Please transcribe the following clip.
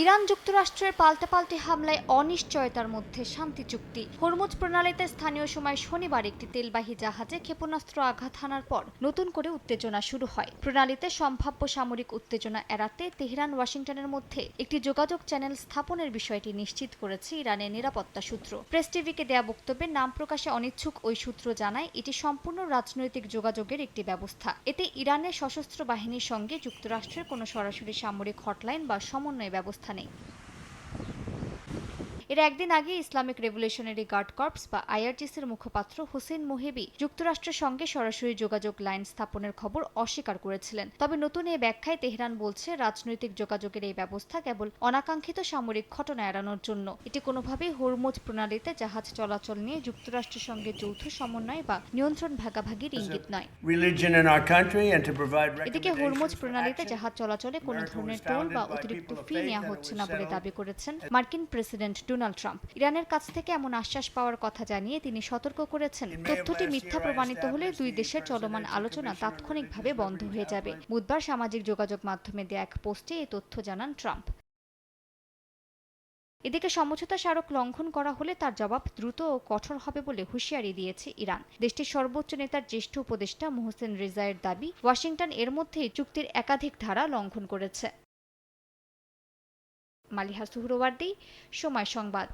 Iran যুক্তরাষ্ট্রের পাল্টাপাল্টি হামলায় অনিশ্চয়তার মধ্যে শান্তি চুক্তি। হরমুজ প্রণালীতে স্থানীয় সময় শনিবার একটি তেলবাহী জাহাজে ক্ষেপণাস্ত্র আঘাত হানার পর নতুন করে উত্তেজনা শুরু হয়। প্রণালীতে সম্ভাব্য সামরিক উত্তেজনা এড়াতে তেহরান ওয়াশিংটনের মধ্যে একটি যোগাযোগ চ্যানেল স্থাপনের বিষয়টি নিশ্চিত করেছে ইরানের নিরাপত্তা সূত্র। প্রেস টিভিকে দেয়া বক্তব্যে নাম প্রকাশে অনিচ্ছুক ওই সূত্র জানায়, এটি সম্পূর্ণ রাজনৈতিক যোগাযোগের একটি ব্যবস্থা। এতে ইরানের সশস্ত্র বাহিনীর সঙ্গে যুক্তরাষ্ট্রের কোনো সরাসরি সামরিক হটলাইন বা সমন্বয় ব্যবস্থা নেই। এর একদিন আগে ইসলামিক রেভলিউশনারি গার্ড কর্পস বা আইআরজিসির মুখপাত্র হুসেইন মোহেবি যুক্তরাষ্ট্রের সঙ্গে সরাসরি যোগাযোগ লাইন স্থাপনের খবর অস্বীকার করেছিলেন। তবে নতুন এই ব্যাখ্যায় তেহরান বলছে, রাজনৈতিক যোগাযোগের এই ব্যবস্থা কেবল অনাকাঙ্ক্ষিত সামরিক ঘটনা এড়ানোর জন্য। এটি কোনোভাবেই হরমুজ প্রণালীতে জাহাজ চলাচল নিয়ে যুক্তরাষ্ট্রের সঙ্গে যৌথ সমন্বয় বা নিয়ন্ত্রণ ভাগাভাগির ইঙ্গিত নয়। এদিকে হরমুজ প্রণালীতে জাহাজ চলাচলে কোনো ধরনের টোল বা অতিরিক্ত ফি নেওয়া হচ্ছে না বলে দাবি করেছেন মার্কিন প্রেসিডেন্ট ডোনাল্ড ট্রাম্প। ইরানের কাছ থেকে এমন আশ্বাস পাওয়ার কথা জানিয়ে তিনি সতর্ক করেছেন, তথ্যটি মিথ্যা প্রমাণিত হলে দুই দেশের চলমান আলোচনা তাৎক্ষণিকভাবে বন্ধ হয়ে যাবে। বুধবার সামাজিক যোগাযোগ মাধ্যমে দেয়া এক পোস্টে এই তথ্য জানান ট্রাম্প। এদিকে সমঝোতা স্মারক লঙ্ঘন করা হলে তার জবাব দ্রুত ও কঠোর হবে বলে হুঁশিয়ারি দিয়েছে ইরান। দেশটির সর্বোচ্চ নেতার জ্যেষ্ঠ উপদেষ্টা মোহসেন রেজায়ের দাবি, ওয়াশিংটন এর মধ্যেই চুক্তির একাধিক ধারা লঙ্ঘন করেছে। মালিহা সুহরওয়ার্দী, সময় সংবাদ।